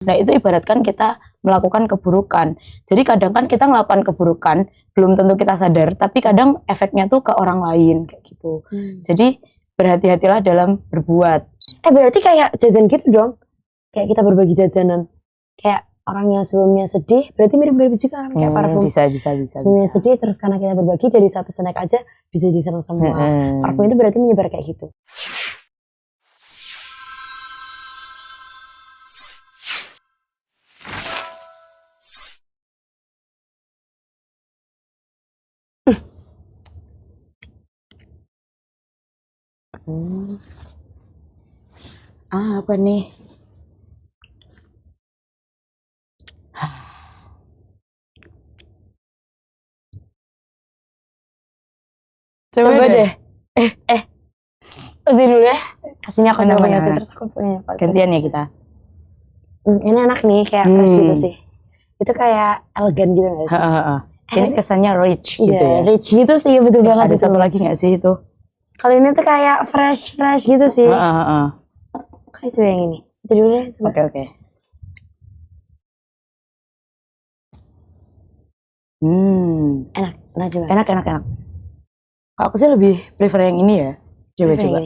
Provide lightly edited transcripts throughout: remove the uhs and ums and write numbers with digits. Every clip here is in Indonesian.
Nah itu ibaratkan kita melakukan keburukan. Jadi kadang kan kita melakukan keburukan, belum tentu kita sadar, tapi kadang efeknya tuh ke orang lain kayak gitu. Jadi berhati-hatilah dalam berbuat. Berarti kayak jajan gitu dong? Kayak kita berbagi jajanan. Kayak orang yang sebelumnya sedih, berarti mirip-mirip juga kan kayak parfum. Bisa. Sebelumnya sedih, terus karena kita berbagi dari satu snack aja bisa disenang semua. Parfum itu berarti menyebar kayak gitu. Apa nih? Coba deh. Udah dulu ya. Aslinya aku coba Mana. terus aku punya apa? Gantian ya kita. Ini enak nih, kayak fresh gitu sih. Itu kayak elegan gitu gak sih? Ini kesannya rich gitu ya. Rich gitu sih, betul banget. Ada satu lagi gak sih itu? Kalau ini tuh kayak fresh gitu sih. Kayak coba yang ini. Itu dulu deh, coba. Oke. Enak coba. Enak. Aku sih lebih prefer yang ini ya. Coba.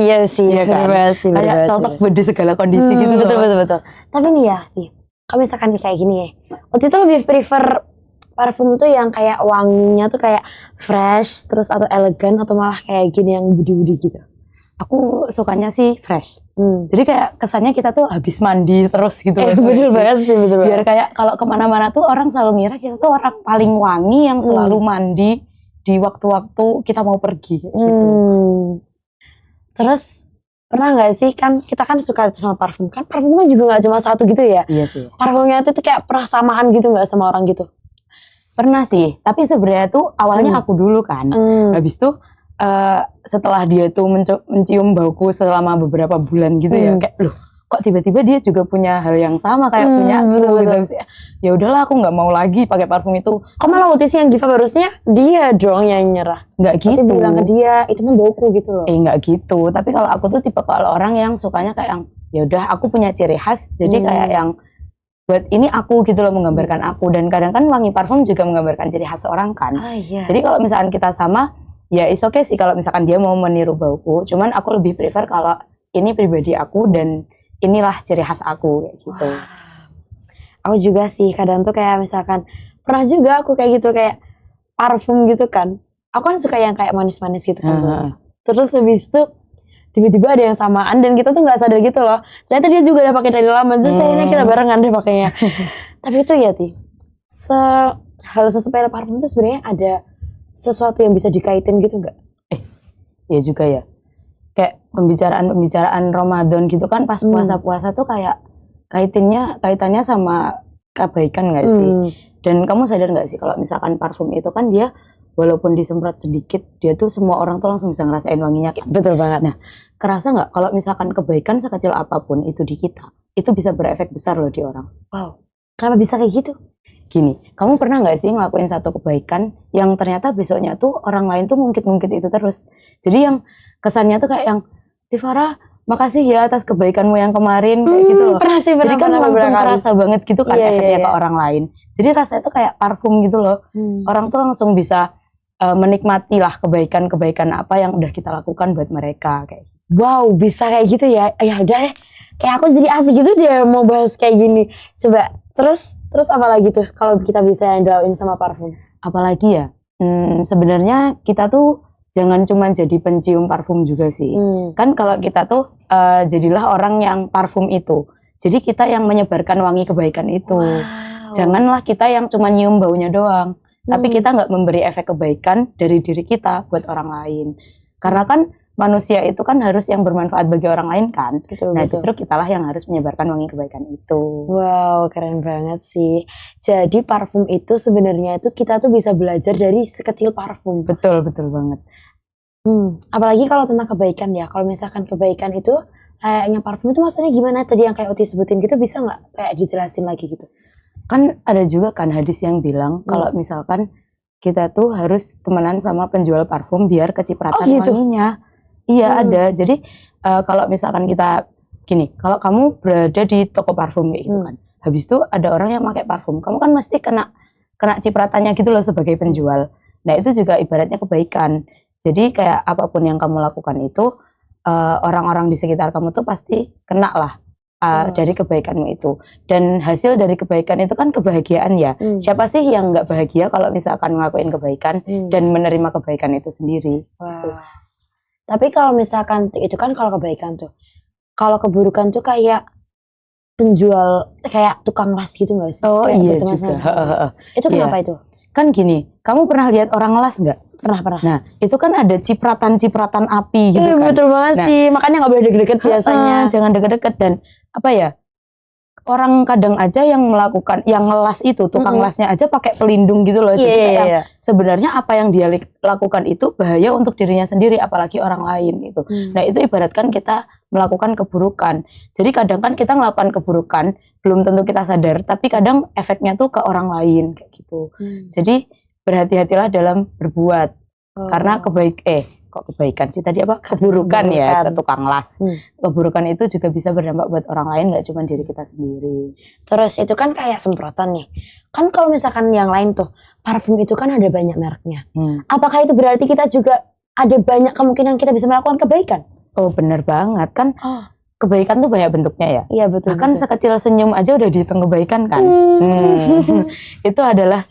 Iya sih, iya kan? sih. Kayak cocok buat di segala kondisi gitu loh. Betul. Tapi nih ya, kalau misalkan kayak gini ya, waktu itu lebih prefer parfum tuh yang kayak wanginya tuh kayak fresh, terus atau elegan, atau malah kayak gini yang budi-budi gitu? Aku sukanya sih fresh. Jadi kayak kesannya kita tuh habis mandi terus gitu. Betul banget sih, betul banget. Biar kayak kalau kemana-mana tuh orang selalu ngira kita tuh orang paling wangi yang selalu mandi di waktu-waktu kita mau pergi gitu. Terus pernah nggak sih, kan kita kan suka sama parfum, kan parfumnya juga nggak cuma satu gitu ya? Iya sih. Parfumnya itu tuh kayak persamaan gitu nggak sama orang gitu? Pernah sih, tapi sebenarnya tuh awalnya aku dulu kan. Habis tuh setelah dia tuh mencium bauku selama beberapa bulan gitu ya, kayak loh kok tiba-tiba dia juga punya hal yang sama kayak punya aku gitu. Ya udahlah, aku nggak mau lagi pakai parfum itu. Kok malah waktu yang Giva harusnya dia dong yang nyerah? Nggak gitu. Tapi bilang ke dia itu kan bauku gitu loh. Nggak gitu. Tapi kalau aku tuh tipe kalau orang yang sukanya kayak yang ya udah aku punya ciri khas, jadi kayak yang buat ini aku gitu loh, menggambarkan aku. Dan kadang kan wangi parfum juga menggambarkan ciri khas orang kan. Jadi kalau misalkan kita sama, ya is okay sih kalau misalkan dia mau meniru bauku. Cuman aku lebih prefer kalau ini pribadi aku dan inilah ciri khas aku kayak gitu. Aku juga sih kadang tuh kayak misalkan pernah juga aku kayak gitu, kayak parfum gitu kan. Aku kan suka yang kayak manis-manis gitu kan. Terus habis itu tiba-tiba ada yang samaan dan kita tuh nggak sadar gitu loh. Ternyata dia juga udah pakai dari lama. Terus akhirnya kita barengan deh pakainya. Tapi itu ya hal sepele parfum itu sebenarnya ada sesuatu yang bisa dikaitin gitu nggak? Ya juga ya. Kayak pembicaraan Ramadan gitu kan, pas puasa-puasa tuh kayak kaitannya sama kebaikan nggak sih? Dan kamu sadar nggak sih kalau misalkan parfum itu kan dia walaupun disemprot sedikit, dia tuh semua orang tuh langsung bisa ngerasain wanginya kan? Betul banget. Nah, kerasa nggak kalau misalkan kebaikan sekecil apapun itu di kita, itu bisa berefek besar loh di orang. Wow, kenapa bisa kayak gitu? Gini, kamu pernah nggak sih ngelakuin satu kebaikan yang ternyata besoknya tuh orang lain tuh ngungkit-ngungkit itu terus? Jadi yang kesannya tuh kayak yang, Tifara, makasih ya atas kebaikanmu yang kemarin, kayak gitu loh. Jadi kan langsung kerasa banget gitu kan efeknya ke orang lain. Jadi rasanya tuh kayak parfum gitu loh. Orang tuh langsung bisa menikmati lah kebaikan-kebaikan apa yang udah kita lakukan buat mereka kayak. Wow, bisa kayak gitu ya? Ya udah deh, kayak aku jadi asik gitu dia mau bahas kayak gini. Coba terus apa lagi tuh kalau kita bisa handle sama parfum? Apalagi ya? Sebenarnya kita tuh jangan cuma jadi pencium parfum juga sih. Kan kalau kita tuh jadilah orang yang parfum itu. Jadi kita yang menyebarkan wangi kebaikan itu. Janganlah kita yang cuma nyium baunya doang. Tapi kita nggak memberi efek kebaikan dari diri kita buat orang lain. Karena kan manusia itu kan harus yang bermanfaat bagi orang lain kan. Nah justru kitalah yang harus menyebarkan wangi kebaikan itu. Wow, keren banget sih. Jadi parfum itu sebenarnya itu kita tuh bisa belajar dari sekecil parfum. Betul banget. Apalagi kalau tentang kebaikan ya. Kalau misalkan kebaikan itu kayaknya parfum itu maksudnya gimana tadi yang kayak Oti sebutin gitu, bisa nggak kayak dijelasin lagi gitu? Kan ada juga kan hadis yang bilang kalau misalkan kita tuh harus temenan sama penjual parfum biar kecipratan wanginya. Iya ada. Jadi kalau misalkan kita gini, kalau kamu berada di toko parfum kayak gitu kan, habis itu ada orang yang pakai parfum, kamu kan mesti kena cipratannya gitu loh sebagai penjual. Nah itu juga ibaratnya kebaikan. Jadi kayak apapun yang kamu lakukan itu, orang-orang di sekitar kamu tuh pasti kena lah dari kebaikanmu itu. Dan hasil dari kebaikan itu kan kebahagiaan ya. Siapa sih yang nggak bahagia kalau misalkan ngelakuin kebaikan dan menerima kebaikan itu sendiri. Wow. Tapi kalau misalkan itu kan kalau kebaikan tuh, kalau keburukan tuh kayak penjual, kayak tukang las gitu nggak sih? Oh kayak iya juga. Itu kenapa itu? Kan gini, kamu pernah lihat orang las nggak? Pernah. Nah, itu kan ada cipratan-cipratan api gitu kan. Betul banget sih, makanya nggak boleh deket-deket biasanya. Jangan deket-deket. Dan apa ya, orang kadang aja yang melakukan, yang ngelas itu, tukang lasnya aja pakai pelindung gitu loh. Jadi kayak sebenarnya apa yang dia lakukan itu bahaya untuk dirinya sendiri, apalagi orang lain gitu. Nah itu ibaratkan kita melakukan keburukan. Jadi kadang kan kita melakukan keburukan, belum tentu kita sadar, tapi kadang efeknya tuh ke orang lain kayak gitu. Jadi berhati-hatilah dalam berbuat, karena kebaikan sih tadi apa? Keburukan ya, ke tukang las. Keburukan itu juga bisa berdampak buat orang lain, nggak cuma diri kita sendiri. Terus itu kan kayak semprotan nih. Kan kalau misalkan yang lain tuh, parfum itu kan ada banyak mereknya. Apakah itu berarti kita juga ada banyak kemungkinan kita bisa melakukan kebaikan? Oh benar banget kan. Kebaikan tuh banyak bentuknya ya. Iya betul. Bahkan sekecil senyum aja udah dihitung kebaikan kan. Itu adalah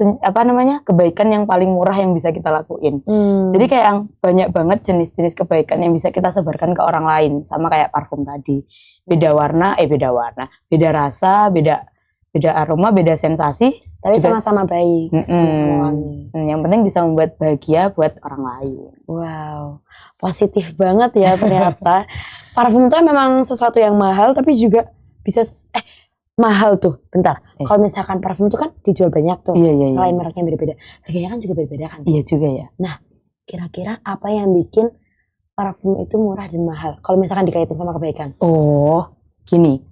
kebaikan yang paling murah yang bisa kita lakuin. Jadi kayak yang banyak banget jenis-jenis kebaikan yang bisa kita sebarkan ke orang lain. Sama kayak parfum tadi. Beda warna, beda rasa, beda aroma, beda sensasi. Tapi sama-sama baik. Yang penting bisa membuat bahagia buat orang lain. Wow, positif banget ya ternyata. Parfum itu memang sesuatu yang mahal, tapi juga bisa mahal tuh. Bentar, kalau misalkan parfum itu kan dijual banyak tuh. Selain mereknya beda-beda, harganya kan juga beda-beda kan. Iya juga ya. Nah, kira-kira apa yang bikin parfum itu murah dan mahal? Kalau misalkan dikaitin sama kebaikan. Oh, gini.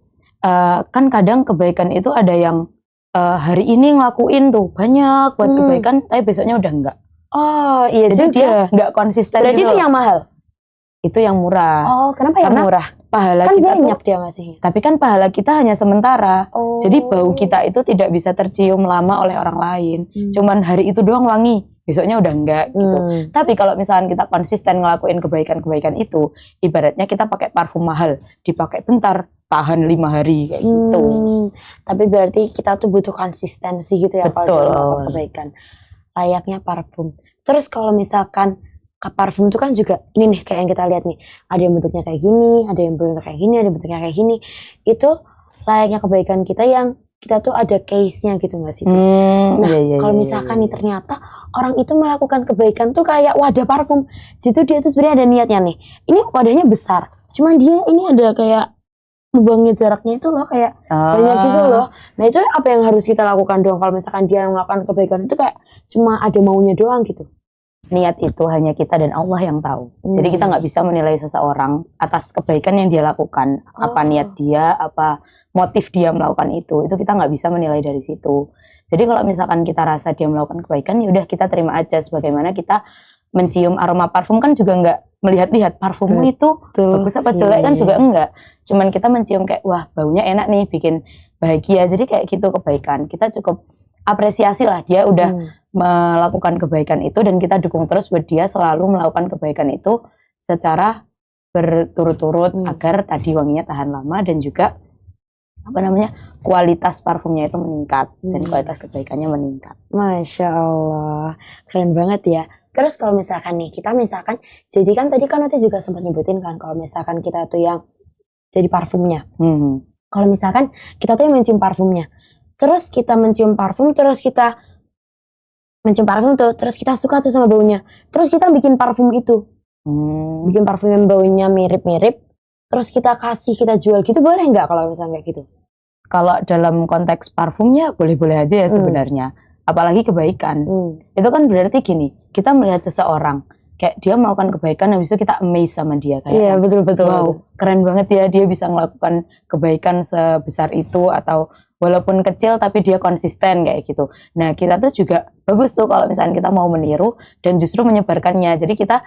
Kan kadang kebaikan itu ada yang hari ini ngelakuin tuh banyak buat kebaikan, tapi besoknya udah enggak. Oh iya. Jadi juga. Dia enggak konsisten. Berarti gitu itu yang mahal? Itu yang murah. Oh, kenapa yang murah? Pahala kan kita banyak tuh, dia ngasihnya. Tapi kan pahala kita hanya sementara. Jadi bau kita itu tidak bisa tercium lama oleh orang lain. Cuman hari itu doang wangi, besoknya udah enggak gitu. Tapi kalau misalkan kita konsisten ngelakuin kebaikan-kebaikan itu, ibaratnya kita pakai parfum mahal, dipakai bentar, tahan 5 hari kayak gitu. Tapi berarti kita tuh butuh konsistensi gitu ya. Betul. Kalau melakukan kebaikan. Layaknya parfum. Terus kalau misalkan parfum itu kan juga ini nih kayak yang kita lihat nih, ada yang bentuknya kayak gini, ada yang bentuknya kayak gini, ada yang bentuknya kayak gini. Itu layaknya kebaikan kita yang kita tuh ada case-nya gitu nggak sih? Kalau misalkan nih ternyata orang itu melakukan kebaikan tuh kayak wadah parfum, situ dia tuh sebenarnya ada niatnya nih. Ini wadahnya besar, cuman dia ini ada kayak membuangnya jaraknya itu loh kayak banyak gitu loh. Nah itu apa yang harus kita lakukan dong kalau misalkan dia melakukan kebaikan itu kayak cuma ada maunya doang gitu? Niat itu hanya kita dan Allah yang tahu. Jadi kita nggak bisa menilai seseorang atas kebaikan yang dia lakukan. Apa niat dia, apa motif dia melakukan itu kita nggak bisa menilai dari situ. Jadi kalau misalkan kita rasa dia melakukan kebaikan, ya udah kita terima aja. Sebagaimana kita mencium aroma parfum kan juga nggak melihat-lihat parfummu itu bagus apa jelek kan juga enggak. Cuman kita mencium kayak wah baunya enak nih, bikin bahagia. Jadi kayak gitu kebaikan. Kita cukup apresiasi lah dia udah melakukan kebaikan itu, dan kita dukung terus buat dia selalu melakukan kebaikan itu secara berturut-turut agar tadi wanginya tahan lama dan juga kualitas parfumnya itu meningkat dan kualitas kebaikannya meningkat. Masya Allah, keren banget ya. Terus kalau misalkan nih kita jadi kan tadi kan nanti juga sempat nyebutin kan kalau misalkan kita tuh yang jadi parfumnya. Kalau misalkan kita tuh yang mencium parfumnya, terus kita mencium parfum, terus kita suka tuh sama baunya, terus kita bikin parfum itu, bikin parfum yang baunya mirip-mirip, terus kita jual gitu, boleh nggak kalau misalnya kayak gitu? Kalau dalam konteks parfumnya boleh-boleh aja ya sebenarnya, apalagi kebaikan. Itu kan berarti gini, kita melihat seseorang kayak dia melakukan kebaikan, habis itu kita amazed sama dia kayak iya betul-betul, wow keren banget ya dia bisa melakukan kebaikan sebesar itu, atau walaupun kecil tapi dia konsisten kayak gitu. Nah kita tuh juga bagus tuh kalau misalnya kita mau meniru dan justru menyebarkannya. Jadi kita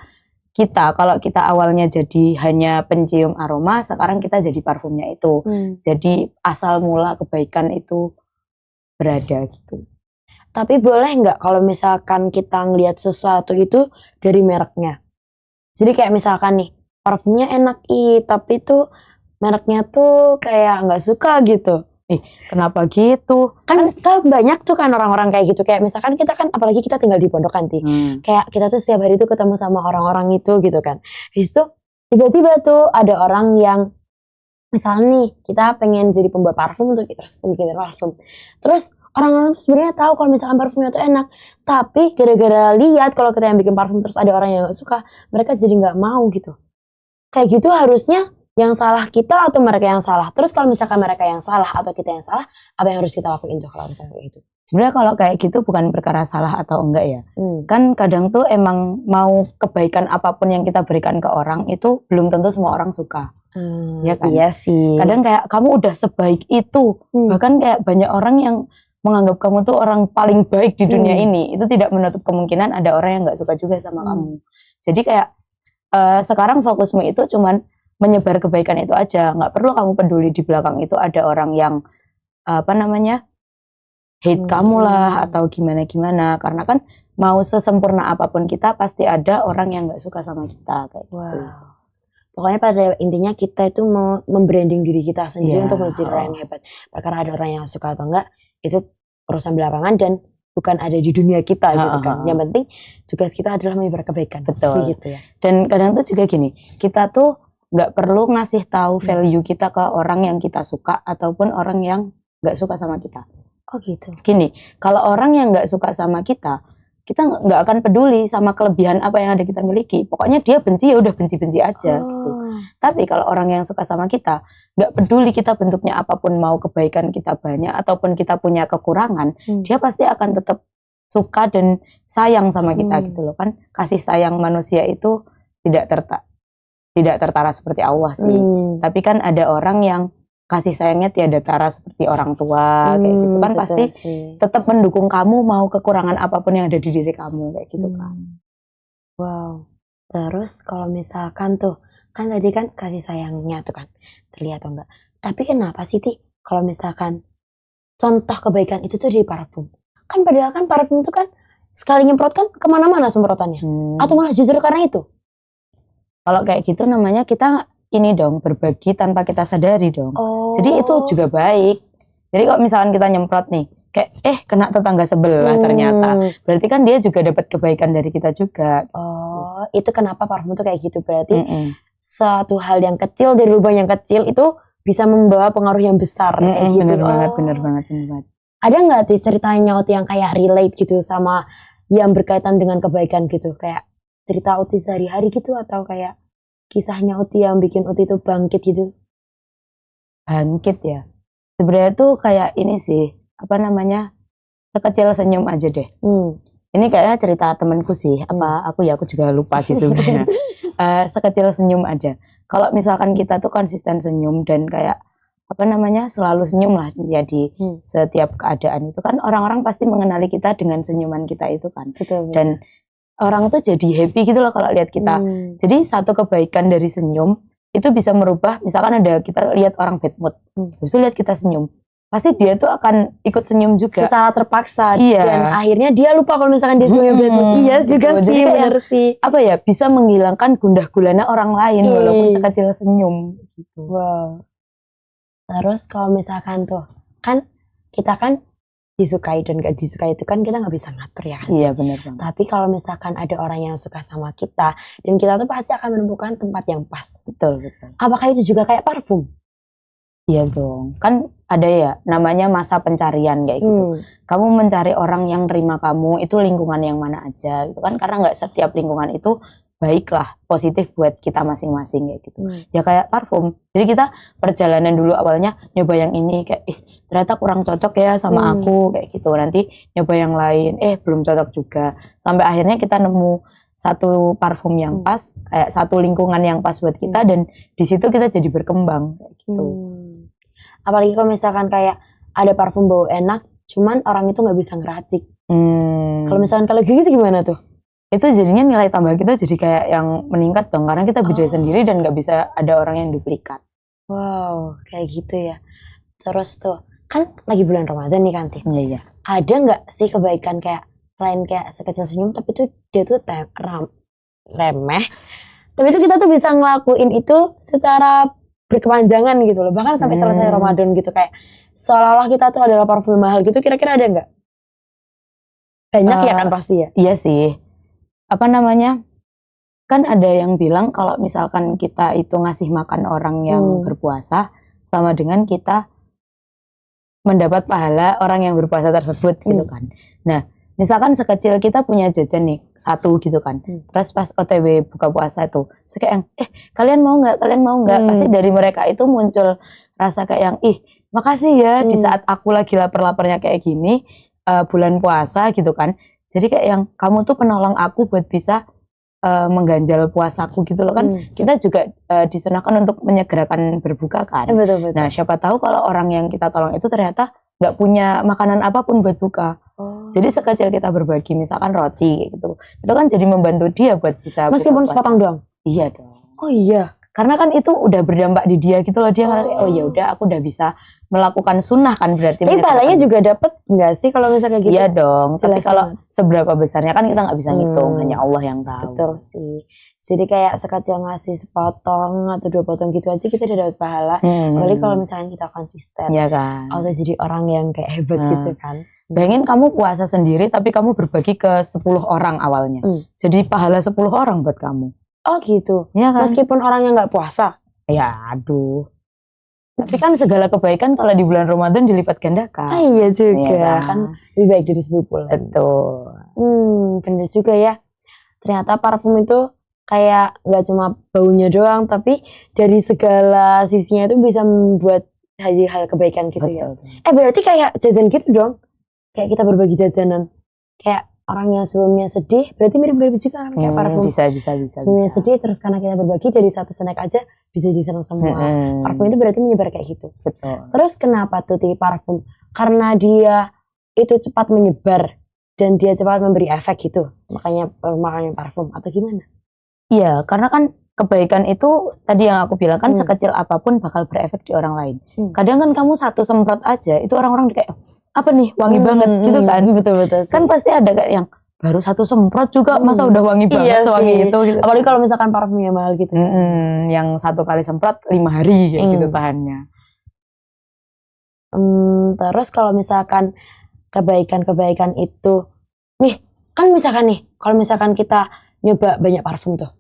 kita, kalau kita awalnya jadi hanya pencium aroma, sekarang kita jadi parfumnya itu. Jadi asal mula kebaikan itu berada gitu. Tapi boleh nggak kalau misalkan kita ngelihat sesuatu itu dari mereknya? Jadi kayak misalkan nih, parfumnya enak tapi tuh mereknya tuh kayak nggak suka gitu. Kenapa gitu? Kan banyak tuh kan orang-orang kayak gitu. Kayak misalkan kita kan, apalagi kita tinggal di pondokan Ti. Kayak kita tuh setiap hari tuh ketemu sama orang-orang itu gitu kan. Habis itu tiba-tiba tuh ada orang yang misalnya nih kita pengen jadi pembuat parfum untuk terus bikin parfum. Terus orang-orang tuh sebenarnya tahu kalau misalkan parfumnya tuh enak. Tapi gara-gara lihat kalau kita yang bikin parfum terus ada orang yang gak suka, mereka jadi nggak mau gitu. Kayak gitu harusnya yang salah kita atau mereka yang salah? Terus kalau misalkan mereka yang salah atau kita yang salah, apa yang harus kita lakuin tuh kalau misalnya kayak gitu? Sebenarnya kalau kayak gitu bukan perkara salah atau enggak ya. Kan kadang tuh emang mau kebaikan apapun yang kita berikan ke orang itu belum tentu semua orang suka. Ya kan? Iya sih. Kadang kayak kamu udah sebaik itu. Bahkan kayak banyak orang yang menganggap kamu tuh orang paling baik di dunia ini. Itu tidak menutup kemungkinan ada orang yang gak suka juga sama kamu. Jadi kayak sekarang fokusmu itu cuman menyebar kebaikan itu aja, nggak perlu kamu peduli di belakang itu ada orang yang hate kamu lah atau gimana, karena kan mau sesempurna apapun kita pasti ada orang yang nggak suka sama kita kayak gitu. Pokoknya pada intinya kita itu mau membranding diri kita sendiri untuk menjadi orang yang hebat. Karena ada orang yang suka atau enggak itu urusan belakangan dan bukan ada di dunia kita gitu kan. Yang penting tugas kita adalah menyebar kebaikan. Betul. Gitu ya. Dan kadang tuh juga gini, kita tuh nggak perlu ngasih tahu value kita ke orang yang kita suka ataupun orang yang nggak suka sama kita. Oh gitu. Gini, kalau orang yang nggak suka sama kita nggak akan peduli sama kelebihan apa yang ada kita miliki. Pokoknya dia benci ya udah benci-benci aja. Gitu. Tapi kalau orang yang suka sama kita, nggak peduli kita bentuknya apapun, mau kebaikan kita banyak ataupun kita punya kekurangan, dia pasti akan tetap suka dan sayang sama kita gitu loh kan. Kasih sayang manusia itu tidak tertara seperti Allah sih. Tapi kan ada orang yang kasih sayangnya tiada tara seperti orang tua kayak gitu kan, pasti tetap mendukung kamu mau kekurangan apapun yang ada di diri kamu kayak gitu kan. Wow. Terus kalau misalkan tuh kan tadi kan kasih sayangnya tuh kan terlihat atau enggak. Tapi kenapa sih Ti kalau misalkan contoh kebaikan itu tuh di parfum? Kan padahal kan parfum itu kan sekali nyemprot kan kemana-mana semprotannya. Atau malah justru karena itu? Kalau kayak gitu namanya kita ini dong, berbagi tanpa kita sadari dong. Jadi itu juga baik. Jadi kalau misalkan kita nyemprot nih, kayak kena tetangga sebelah ternyata. Berarti kan dia juga dapat kebaikan dari kita juga. Itu kenapa parfum tuh kayak gitu. Berarti satu hal yang kecil dari lubang yang kecil itu bisa membawa pengaruh yang besar kayak gitu. Bener banget. Ada nggak Ti ceritanya Uti yang kayak relate gitu sama yang berkaitan dengan kebaikan gitu? Kayak cerita Uti sehari-hari gitu atau kayak kisahnya Uti yang bikin Uti itu bangkit gitu? Bangkit ya. Sebenarnya tuh kayak ini sih, sekecil senyum aja deh. Ini kayaknya cerita temenku sih. Aku juga lupa sih sebenarnya. Sekecil senyum aja. Kalau misalkan kita tuh konsisten senyum dan kayak selalu senyum lah ya di setiap keadaan itu kan, orang-orang pasti mengenali kita dengan senyuman kita itu kan. Betul. Dan orang tuh jadi happy gitu loh kalau lihat kita. Jadi satu kebaikan dari senyum itu bisa merubah, misalkan ada kita lihat orang bad mood, terus lihat kita senyum, pasti dia tuh akan ikut senyum juga. Secara terpaksa. Iya. Dan akhirnya dia lupa kalau misalkan dia senyum bad mood. Iya juga betul. sih, bener sih. Bisa menghilangkan gundah gulana orang lain walaupun sekecil senyum gitu. Wow. Terus kalau misalkan tuh, kan kita kan disukai dan gak disukai itu kan kita gak bisa ngatur ya kan. Iya benar banget. Tapi kalau misalkan ada orang yang suka sama kita dan kita tuh pasti akan menemukan tempat yang pas. Betul. Apakah itu juga kayak parfum? Iya dong. Kan ada ya namanya masa pencarian kayak gitu. Kamu mencari orang yang terima kamu itu lingkungan yang mana aja gitu kan, karena gak setiap lingkungan itu baiklah, positif buat kita masing-masing kayak gitu. Ya kayak parfum. Jadi kita perjalanan dulu awalnya nyoba yang ini kayak ternyata kurang cocok ya sama aku kayak gitu. Nanti nyoba yang lain, belum cocok juga. Sampai akhirnya kita nemu satu parfum yang pas, kayak satu lingkungan yang pas buat kita, dan di situ kita jadi berkembang kayak gitu. Apalagi kalau misalkan kayak ada parfum bau enak, cuman orang itu nggak bisa ngeracik. Kalau misalkan kalau gitu gimana tuh? itu jadinya nilai tambah kita jadi kayak yang meningkat dong, karena kita beda sendiri dan nggak bisa ada orang yang duplikat. Wow, kayak gitu ya. Terus tuh, kan lagi bulan Ramadan nih Kantin. Iya. Ada nggak sih kebaikan kayak selain kayak sekecil senyum, tapi tuh dia tuh remeh. Tapi itu kita tuh bisa ngelakuin itu secara berkepanjangan gitu loh. Bahkan sampai selesai Ramadan gitu, kayak seolah-olah kita tuh adalah parfum mahal gitu. Kira-kira ada nggak? Banyak ya kan pasti ya? Iya sih. Apa namanya? Kan ada yang bilang kalau misalkan kita itu ngasih makan orang yang berpuasa sama dengan kita mendapat pahala orang yang berpuasa tersebut gitu kan. Nah, misalkan sekecil kita punya jajan nih satu gitu kan. Terus pas OTW buka puasa itu, terus kayak yang kalian mau nggak? Kalian mau nggak? Pasti dari mereka itu muncul rasa kayak yang makasih ya di saat aku lagi lapar-laparnya kayak gini bulan puasa gitu kan. Jadi kayak yang kamu tuh penolong aku buat bisa mengganjal puasaku gitu loh kan. Kita juga disunahkan untuk menyegerakan berbuka kan. Betul. Nah siapa tahu kalau orang yang kita tolong itu ternyata nggak punya makanan apapun buat buka. Jadi sekecil kita berbagi misalkan roti gitu, itu kan jadi membantu dia buat bisa meskipun sepotong doang. Iya dong. Oh iya. Karena kan itu udah berdampak di dia gitu loh, dia ngerti ya udah aku udah bisa melakukan sunnah kan berarti. Tapi pahalanya juga dapat nggak sih kalau misalnya gitu? Iya dong. Tapi kalau seberapa besarnya kan kita nggak bisa ngitung, hanya Allah yang tahu. Betul sih. Jadi kayak sekecil ngasih sepotong atau 2 potong gitu aja kita udah dapat pahala. Apalagi kalau misalnya kita konsisten. Iya kan. Atau jadi orang yang kayak hebat gitu kan. Bayangin kamu puasa sendiri tapi kamu berbagi ke 10 orang awalnya. Jadi pahala 10 orang buat kamu. Oh gitu. Ya kan? Meskipun orang yang nggak puasa. Ya aduh. Tapi kan segala kebaikan kalau di bulan Ramadan dilipat gandakan. Iya juga ya, kan lebih baik dari 10 bulan. Betul. Bener juga ya. Ternyata parfum itu kayak nggak cuma baunya doang, tapi dari segala sisinya itu bisa membuat hal kebaikan gitu. Betul. Ya. Berarti kayak jajan gitu dong. Kayak kita berbagi jajanan. Kayak orang yang sebelumnya sedih, berarti mirip-mirip juga kan kayak parfum. Bisa. Sebelumnya sedih, terus karena kita berbagi dari satu snack aja bisa disenang semua. Parfum itu berarti menyebar kayak gitu. Betul. Terus kenapa tuh parfum? Karena dia itu cepat menyebar dan dia cepat memberi efek gitu. Makanya parfum atau gimana? Iya, karena kan kebaikan itu tadi yang aku bilang kan sekecil apapun bakal berefek di orang lain. Kadang kan kamu satu semprot aja, itu orang-orang kayak apa nih wangi banget gitu kan. Betul. Kan pasti ada kayak yang baru satu semprot juga masa udah wangi banget sewangi itu gitu. Apalagi kalau misalkan parfumnya mahal gitu. Yang 1 kali semprot 5 hari kayak gitu tahannya. Terus kalau misalkan kebaikan itu nih, kan misalkan nih kalau misalkan kita nyoba banyak parfum tuh,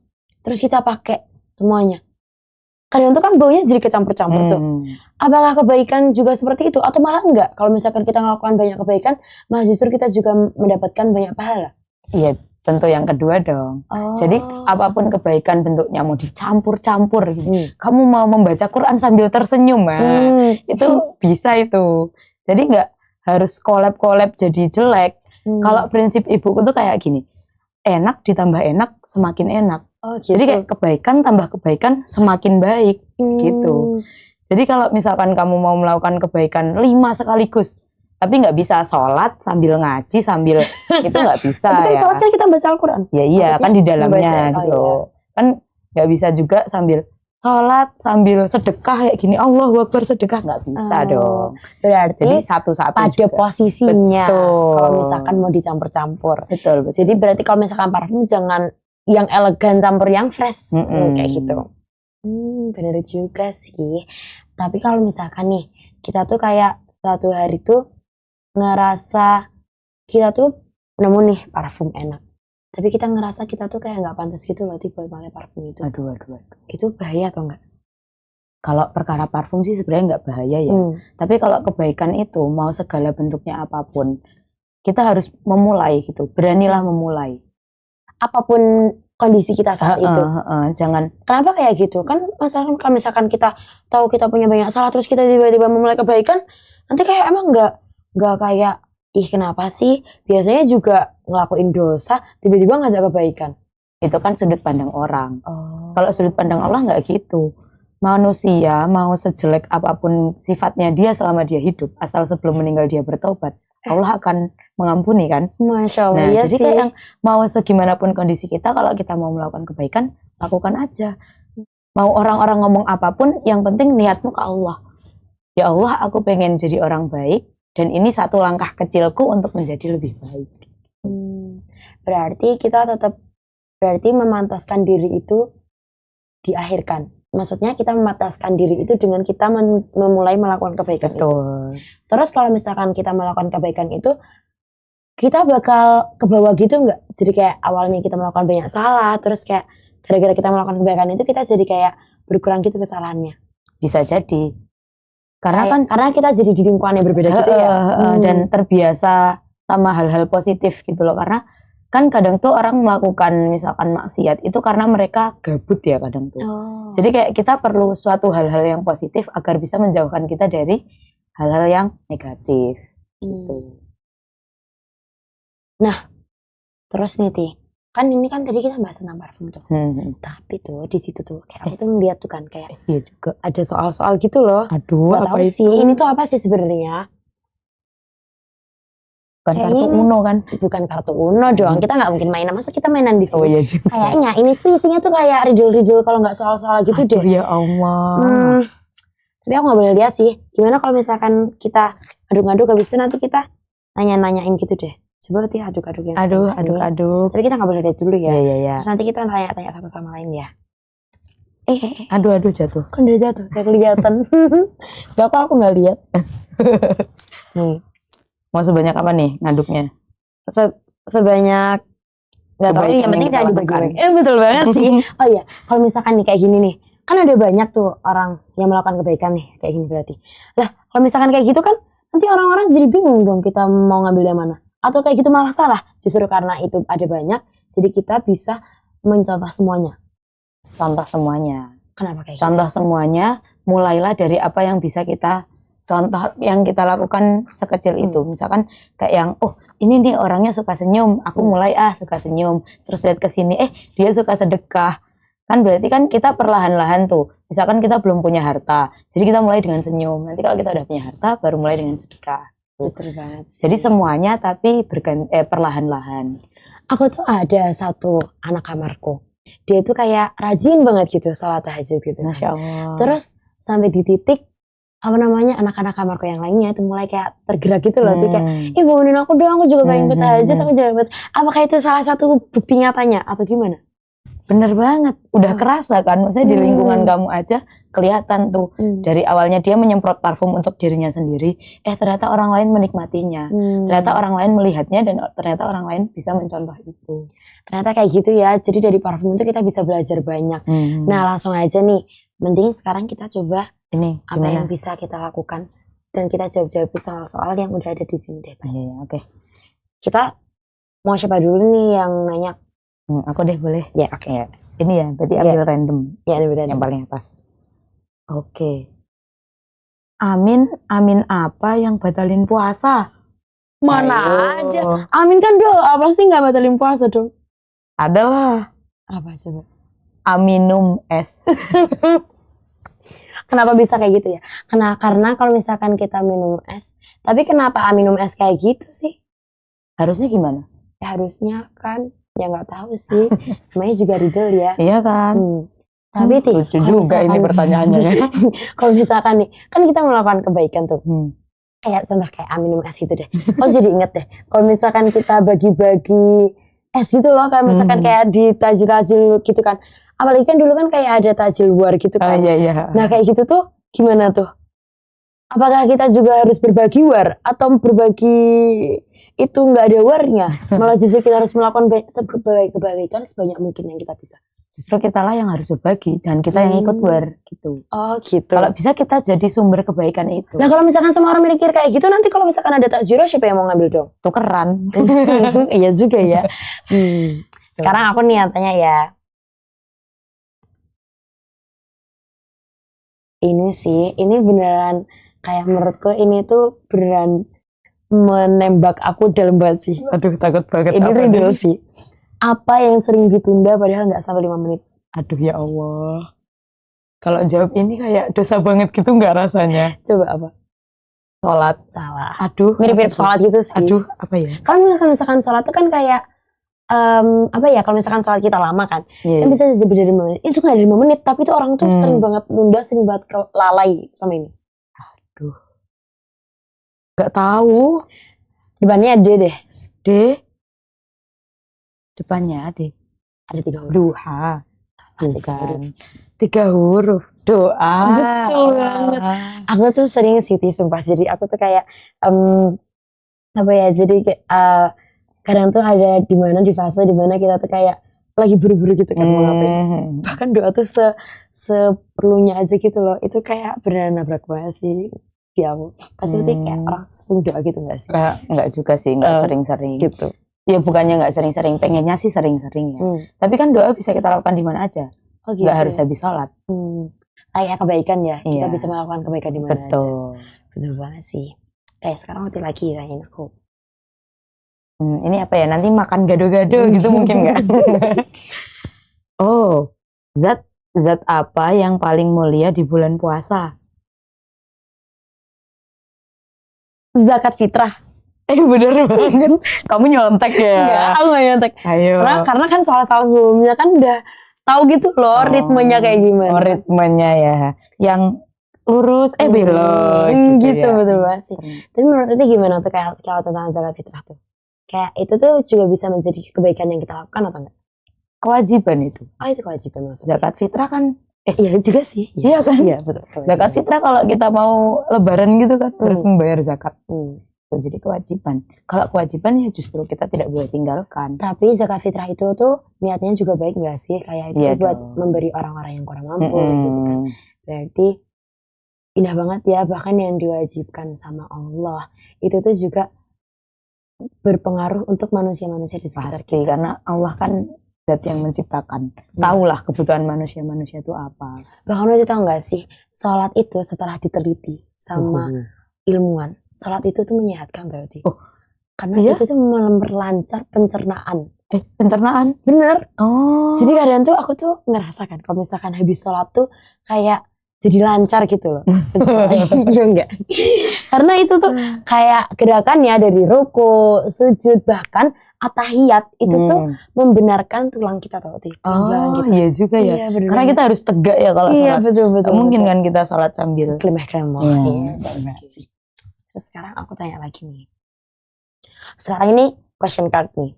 terus kita pakai semuanya, kadang tuh kan baunya jadi kecampur-campur tuh. Apakah kebaikan juga seperti itu atau malah enggak? Kalau misalkan kita melakukan banyak kebaikan, malah justru kita juga mendapatkan banyak pahala. Iya, tentu yang kedua dong. Jadi apapun kebaikan bentuknya mau dicampur-campur gitu. Kamu mau membaca Quran sambil tersenyum, itu bisa itu. Jadi nggak harus collab jadi jelek. Kalau prinsip ibuku tuh kayak gini, enak ditambah enak semakin enak. Gitu. Jadi kayak kebaikan tambah kebaikan semakin baik gitu. Jadi kalau misalkan kamu mau melakukan kebaikan 5 sekaligus, tapi nggak bisa sholat sambil ngaji sambil itu nggak bisa. Tapi kan ya. sholat kan kita baca Al-Quran. Ya iya, maksudnya kan di dalamnya gitu. Kan nggak bisa juga sambil sholat sambil sedekah kayak gini, Allahu Akbar sedekah, nggak bisa dong. Berarti jadi satu-satu pada juga. Posisinya. Betul. Kalau misalkan mau dicampur-campur. Betul. Jadi berarti kalau misalkan parfum jangan yang elegan campur yang fresh kayak gitu. Bener juga sih. Tapi kalau misalkan nih kita tuh kayak suatu hari tuh ngerasa kita tuh nemu nih parfum enak, tapi kita ngerasa kita tuh kayak nggak pantas gitu loh buat pakai parfum itu. Aduh. Itu bahaya atau enggak? Kalau perkara parfum sih sebenarnya nggak bahaya ya. Tapi kalau kebaikan itu mau segala bentuknya apapun, kita harus memulai gitu. Beranilah memulai. Apapun kondisi kita saat itu. Jangan. Kenapa kayak gitu? Kan kalau misalkan kita tahu kita punya banyak salah terus kita tiba-tiba memulai kebaikan, nanti kayak emang nggak kayak kenapa sih? Biasanya juga ngelakuin dosa tiba-tiba ngajak kebaikan. Itu kan sudut pandang orang. Kalau sudut pandang Allah nggak gitu. Manusia mau sejelek apapun sifatnya dia selama dia hidup, asal sebelum meninggal dia bertobat, Allah akan mengampuni kan. Masya Allah. Nah, Iya jadi sih. kayak yang mau segimanapun kondisi kita, kalau kita mau melakukan kebaikan, lakukan aja. Mau orang-orang ngomong apapun, yang penting niatmu ke Allah. Ya Allah, aku pengen jadi orang baik, dan ini satu langkah kecilku untuk menjadi lebih baik. Berarti kita tetap memantaskan diri itu diakhirkan. Maksudnya kita memantaskan diri itu dengan kita memulai melakukan kebaikan itu. Terus kalau misalkan kita melakukan kebaikan itu, kita bakal ke bawah gitu nggak? Jadi kayak awalnya kita melakukan banyak salah, terus kayak gara-gara kita melakukan kebaikan itu kita jadi kayak berkurang gitu kesalahannya. Bisa jadi. Karena kita jadi di lingkungan yang berbeda gitu ya. Dan terbiasa sama hal-hal positif gitu loh. Karena kan kadang tuh orang melakukan misalkan maksiat itu karena mereka gabut ya kadang tuh. Jadi kayak kita perlu suatu hal-hal yang positif agar bisa menjauhkan kita dari hal-hal yang negatif gitu. Nah, terus nih Ti, kan ini kan tadi kita bahas tentang parfum tuh. Tapi tuh di situ tuh kayak aku tuh ngeliat tuh kan kayak iya juga ada soal-soal gitu loh. Aduh, Gak tahu sih ini tuh apa sih sebenarnya? Bukan kartu Uno kan? Bukan kartu Uno dong. Kita nggak mungkin mainan. Masa kita mainan di sini? Oh iya juga. Kayaknya ini sih isinya tuh kayak riddle-riddle kalau nggak soal-soal gitu. Aduh, deh. Ya Allah. Tapi aku nggak boleh lihat sih. Gimana kalau misalkan kita aduk-aduk habis itu nanti kita nanya-nanyain gitu deh. Coba tuh aduk-aduk yang Aduk. Tapi kita nggak boleh lihat dulu ya. Iya. Terus nanti kita tanya-tanya satu sama lain ya. Aduh jatuh. Kan udah jatuh, kayak kelihatan. Gak apa aku nggak lihat. Nih. Mau sebanyak apa nih ngaduknya? Sebanyak nggak tahu, yang penting jangan dibagi-bagi. Betul banget sih. Oh iya, kalau misalkan nih kayak gini nih, kan ada banyak tuh orang yang melakukan kebaikan nih kayak gini berarti. Lah, kalau misalkan kayak gitu kan nanti orang-orang jadi bingung dong kita mau ngambil yang mana. Atau kayak gitu malah salah. Justru karena itu ada banyak, jadi kita bisa mencontoh semuanya. Contoh semuanya. Kenapa kayak Contoh semuanya, mulailah dari apa yang bisa kita contoh yang kita lakukan sekecil itu. Misalkan kayak yang ini nih orangnya suka senyum, aku mulai suka senyum, terus lihat ke sini dia suka sedekah. Kan berarti kan kita perlahan-lahan tuh. Misalkan kita belum punya harta, jadi kita mulai dengan senyum. Nanti kalau kita udah punya harta baru mulai dengan sedekah. Betul banget sih. Jadi semuanya tapi perlahan-lahan. Aku tuh ada satu anak kamarku. Dia tuh kayak rajin banget gitu salat tahajud gitu. Masya Allah. Terus sampai di titik anak-anak kamarku yang lainnya itu mulai kayak tergerak gitu loh. Kayak, bangunin aku dong, aku juga pengen ikut tahajud, aku juga buat. Apakah itu salah satu bukti nyatanya atau gimana? Bener banget, udah kerasa kan, maksudnya di lingkungan kamu aja kelihatan tuh. Dari awalnya dia menyemprot parfum untuk dirinya sendiri, ternyata orang lain menikmatinya, ternyata orang lain melihatnya, dan ternyata orang lain bisa mencontoh itu. Ternyata kayak gitu ya, jadi dari parfum itu kita bisa belajar banyak. Nah langsung aja nih, mending sekarang kita coba ini apa yang bisa kita lakukan, dan kita jawab-jawab soal-soal yang udah ada di sini deh. Oke. Kita mau siapa dulu nih yang nanya? Aku deh boleh. Ya oke. Ini ya, berarti ambil random. Ya benar. Yang paling atas. Oke. Amin apa yang batalin puasa? Mana ada? Amin kan doa, pasti nggak batalin puasa dong. Adalah. Apa coba? Aminum es. Kenapa bisa kayak gitu ya? Karena kalau misalkan kita minum es, tapi kenapa minum es kayak gitu sih? Harusnya gimana? Ya harusnya kan, ya nggak tahu sih. Namanya juga riddle ya. Iya kan? Tapi lucu juga ini pertanyaannya ya. Kalau misalkan nih, kan kita melakukan kebaikan tuh. Kayak contoh kayak minum es gitu deh. Jadi inget deh, kalau misalkan kita bagi-bagi es gitu loh, kayak misalkan kayak di tajil-tajil gitu kan. Apalagi kan dulu kan kayak ada tajil luar gitu kan. Iya. Nah kayak gitu tuh gimana tuh? Apakah kita juga harus berbagi war? Atau berbagi itu nggak ada warnya? Malah justru kita harus melakukan kebaikan sebanyak mungkin yang kita bisa. Justru kita lah yang harus berbagi, jangan kita yang ikut war gitu. Oh gitu. Kalau bisa kita jadi sumber kebaikan itu. Nah kalau misalkan semua orang mikir kayak gitu, nanti kalau misalkan ada takjil, siapa yang mau ngambil dong? Tukeran. Iya juga ya. Sekarang aku nih yang tanya ya. Ini sih, ini beneran kayak menurutku ini tuh beneran menembak aku dalam banget sih. Aduh takut banget. Ini riddle sih. Apa yang sering ditunda padahal nggak sampai 5 menit? Aduh ya Allah. Kalau jawab ini kayak dosa banget gitu nggak rasanya? Coba apa? Sholat. Salah. Aduh. Mirip-mirip sholat gitu sih. Aduh, apa ya? Kalau misalkan sholat tuh kan kayak apa ya? Kalau misalkan sholat kita lama kan, Iya. kan bisa lebih dari 5 menit. Itu nggak dari 5 menit, tapi tuh orang tuh sering banget nunda, sering banget lalai sama ini. Aduh. Gak tahu. Depannya D deh. D. Depannya D. Ada 3 huruf. Duha. Bukan. 3 huruf. Doa. Betul banget. Aku tuh sering sih sumpah. Jadi aku tuh kayak apa ya? Jadi kadang tuh ada di mana di fase di mana kita tuh kayak lagi buru-buru gitu kan mau ngapain. Bahkan doa tuh seperlunya aja gitu loh. Itu kayak beneran nabrak banget sih di aku. Pasti kayak orang sering doa gitu gak sih? Enggak juga sih, enggak sering-sering. Gitu. Ya bukannya enggak sering-sering, pengennya sih sering-sering ya. Tapi kan doa bisa kita lakukan di mana aja. Oh, gitu. Enggak harus habis sholat. Kayak kebaikan ya. Kita Iya. bisa melakukan kebaikan di mana aja. Betul. Betul banget sih. Kayak sekarang waktu lagi tanyain aku. Ini apa ya? Nanti makan gado-gado gitu mungkin nggak? Oh, zat apa yang paling mulia di bulan puasa? Zakat fitrah. Bener banget. Kamu nyontek ya? Enggak, aku gak nyontek. Ayo. Karena kan soal-soal sebelumnya kan udah tahu gitu loh ritmenya kayak gimana. Oh, ritmenya ya. Yang lurus, belok. Gitu ya. Betul banget sih. Tapi menurut itu gimana tuh kalau tentang zakat fitrah tuh? Kayak itu tuh juga bisa menjadi kebaikan yang kita lakukan atau enggak? Kewajiban itu. Oh, itu kewajiban maksudnya. Zakat fitrah kan. Iya juga sih. Iya kan? Iya betul. Kewajiban. Zakat fitrah kalau kita mau lebaran gitu kan harus membayar zakat. Jadi kewajiban. Kalau kewajiban ya justru kita tidak boleh tinggalkan. Tapi zakat fitrah itu tuh niatnya juga baik nggak sih? Kayak itu buat memberi orang-orang yang kurang mampu gitu kan. Berarti indah banget ya, bahkan yang diwajibkan sama Allah itu tuh juga berpengaruh untuk manusia-manusia di sekitar Pasti, kita. karena Allah kan zat yang menciptakan. Tahulah kebutuhan manusia itu apa. Bahkan lo tahu nggak sih, sholat itu setelah diteliti sama ilmuwan, sholat itu tuh menyehatkan berarti. Karena itu tuh memperlancar pencernaan. Pencernaan? Bener. Oh. Jadi kadang tuh aku tuh ngerasakan kalau misalkan habis sholat tuh kayak jadi lancar gitu loh. Iya enggak? Karena itu tuh kayak gerakannya dari ruku, sujud, bahkan atahiyat itu tuh membenarkan tulang kita tau tuh. Oh iya juga ya. Iya, karena kita harus tegak ya kalau sholat. Iya betul. Mungkin kan kita sholat sambil klemah-klemah. Iya. Terus sekarang aku tanya lagi nih. Sekarang ini question card nih.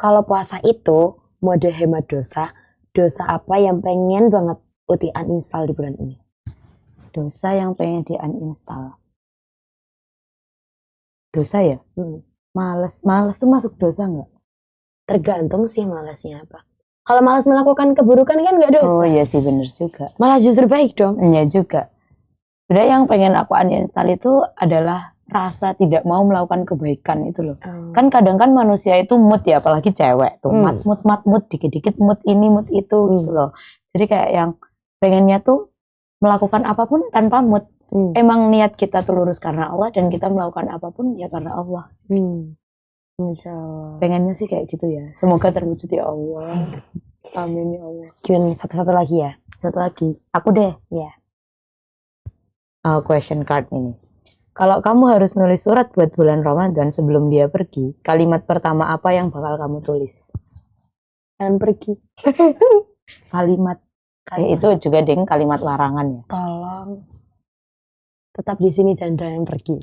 Kalau puasa itu mode hemat dosa apa yang pengen banget Uti uninstall di bulan ini? Dosa yang pengen di uninstall. Dosa ya? Males tuh masuk dosa nggak? Tergantung sih malasnya apa. Kalau malas melakukan keburukan kan nggak dosa. Oh iya sih bener juga. Malah justru baik dong. Iya juga. Sebenarnya yang pengen aku uninstall itu adalah rasa tidak mau melakukan kebaikan itu loh. Kan kadang kan manusia itu mood ya, apalagi cewek tuh mood dikit-dikit mood ini mood itu gitu loh. Jadi kayak yang pengennya tuh melakukan apapun tanpa mood. Emang niat kita tuh lurus karena Allah dan kita melakukan apapun ya karena Allah. Insya Allah. Pengennya sih kayak gitu ya. Semoga terwujud ya Allah. Amin ya Allah. Gimana satu lagi ya? Satu lagi. Aku deh. Ya. Question card ini. Kalau kamu harus nulis surat buat bulan Ramadan sebelum dia pergi, kalimat pertama apa yang bakal kamu tulis? Jangan pergi. Kalimat. Itu juga ding kalimat larangan ya. Tolong tetap di sini jangan pergi.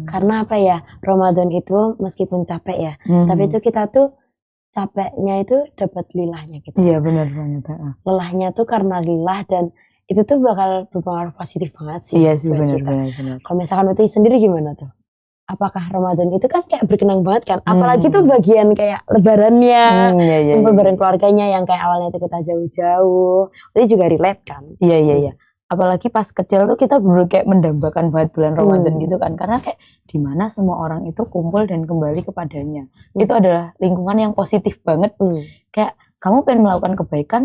Karena apa ya, Ramadan itu meskipun capek ya, tapi itu kita tuh capeknya itu dapat lilahnya gitu. Iya benar banget. Lelahnya tuh karena lilah dan itu tuh bakal berpengaruh positif banget sih. Iya sih benar. Kalau misalkan Uti sendiri gimana tuh? Apakah Ramadan itu kan kayak berkenang banget kan? Apalagi tuh bagian kayak lebarannya, lebaran keluarganya yang kayak awalnya itu kita jauh-jauh. Itu juga relate kan? Iya. Apalagi pas kecil tuh kita bener kayak mendambakan banget bulan Ramadan gitu kan. Karena kayak dimana semua orang itu kumpul dan kembali kepadanya. Itu adalah lingkungan yang positif banget. Kayak kamu pengen melakukan kebaikan,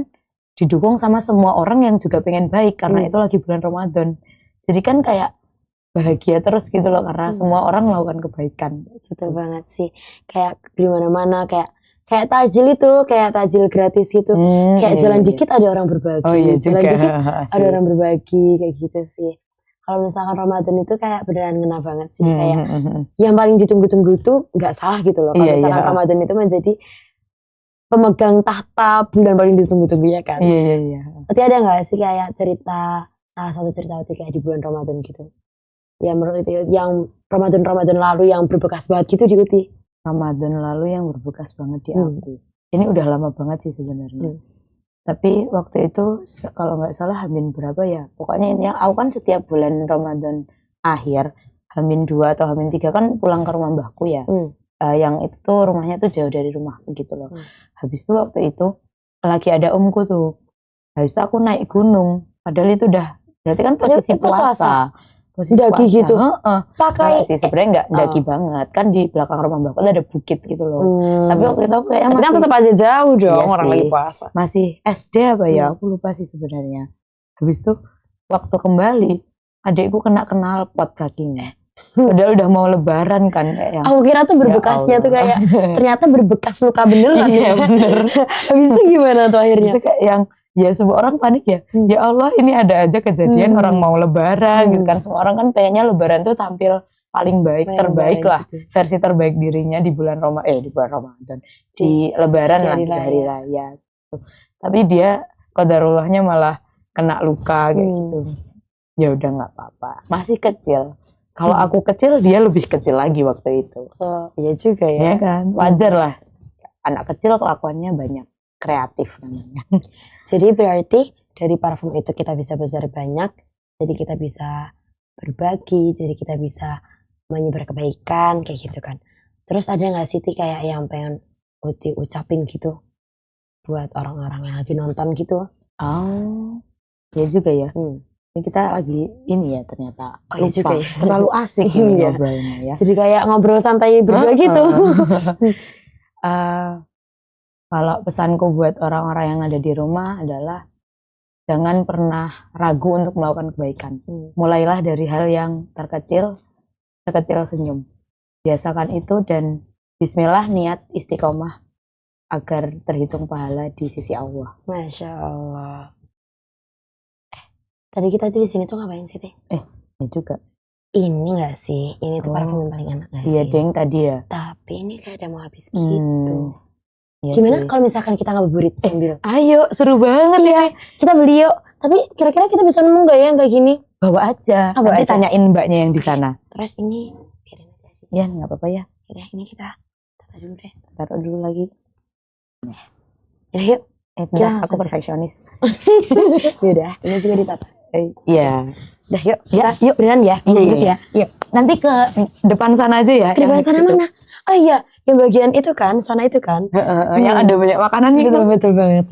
didukung sama semua orang yang juga pengen baik. Karena itu lagi bulan Ramadan. Jadi kan kayak bahagia terus gitu loh karena semua orang melakukan kebaikan. Betul banget sih. Kayak di mana-mana kayak tajil itu, kayak tajil gratis gitu. Kayak jalan dikit ada orang berbagi. Oh iya jalan juga. Dikit ada orang berbagi kayak gitu sih. kalau misalkan Ramadan itu kayak beneran ngena banget sih. Kayak yang paling ditunggu-tunggu tuh nggak salah gitu loh. Kalau misalkan Ramadan itu menjadi pemegang tahta bulan paling ditunggu-tunggu ya kan. Iya. Berarti ada nggak sih kayak cerita, salah satu cerita itu kayak di bulan Ramadan gitu? Ya menurut itu yang Ramadan lalu yang berbekas banget gitu di Uti. Ramadan lalu yang berbekas banget di aku. Ini udah lama banget sih sebenarnya. Tapi waktu itu kalau nggak salah Hamin berapa ya? Pokoknya ini aku kan setiap bulan Ramadan akhir Hamin 2 atau Hamin 3 kan pulang ke rumah mbahku ya. Yang itu tuh rumahnya tuh jauh dari rumahku gitu loh. Habis itu waktu itu lagi ada omku tuh. Habis itu aku naik gunung. Padahal itu udah berarti kan posisi puasa. Posisi daki puasa. gitu. Pakai sih sebenarnya nggak daki banget. Kan di belakang rumah mbahku ada bukit gitu loh. Tapi waktu itu aku kayaknya masih, kan tetap aja jauh dong orang sih, lagi puasa. Masih SD apa ya? Aku lupa sih sebenarnya. Habis itu waktu kembali adikku kena knalpot kakinya. Padahal udah mau lebaran kan yang, aku kira tuh berbekasnya tuh kayak ternyata berbekas luka beneran. Iya bener. Habis itu gimana tuh akhirnya? Itu kayak yang ya semua orang panik ya. Ya Allah ini ada aja kejadian orang mau lebaran gitu kan. Semua orang kan pengennya lebaran tuh tampil paling baik, terbaik lah gitu. Versi terbaik dirinya di bulan Ramadan. Di lebaran lah, di hari raya gitu. Tapi dia qadarullahnya malah kena luka kayak gitu. Ya udah nggak apa-apa. Masih kecil. Kalau aku kecil, dia lebih kecil lagi waktu itu. Oh, iya juga ya. Ya kan, wajar lah. Anak kecil kelakuannya banyak, kreatif namanya. Jadi berarti dari parfum itu kita bisa belajar banyak. Jadi kita bisa berbagi, jadi kita bisa menyebar kebaikan, kayak gitu kan. Terus ada nggak sih kayak yang pengen Uti ucapin gitu buat orang-orang yang lagi nonton gitu? Oh, ya juga ya. Ini kita lagi ini ya ternyata lupa. Juga ya. Terlalu asik ini ngobrolnya ya. Jadi kayak ngobrol santai berdua gitu. Kalau pesanku buat orang-orang yang ada di rumah adalah jangan pernah ragu untuk melakukan kebaikan. Mulailah dari hal yang terkecil senyum. Biasakan itu dan bismillah niat istiqomah agar terhitung pahala di sisi Allah. Masya Allah. Tadi kita tuh di sini tuh ngapain sih, Teh? Ini juga. Ini nggak sih? Ini tuh parfum yang paling enak nggak sih? Iya, Deng, tadi ya. Tapi ini kayak udah mau habis gitu. Iya gimana sih. kalau misalkan kita ngabuburit sambil? Ayo, seru banget ya. Kita beli yuk. Tapi kira-kira kita bisa nemu nggak ya yang kayak gini? Bawa aja. Nanti tanyain mbaknya yang di sana. Terus ini, kirim aja. Ya, nggak apa-apa ya. Yaudah, ini kita taruh dulu deh. Taruh dulu lagi. Yaudah yuk. Aku perfeksionis. Yaudah, ini juga ditata. Iya. Udah yuk, yuk beneran ya. Iya. Yuk. Nanti ke depan sana aja ya. Ke depan sana mana? Oh iya, yang bagian itu kan, sana itu kan. Yang ada banyak makanan gitu. Betul banget.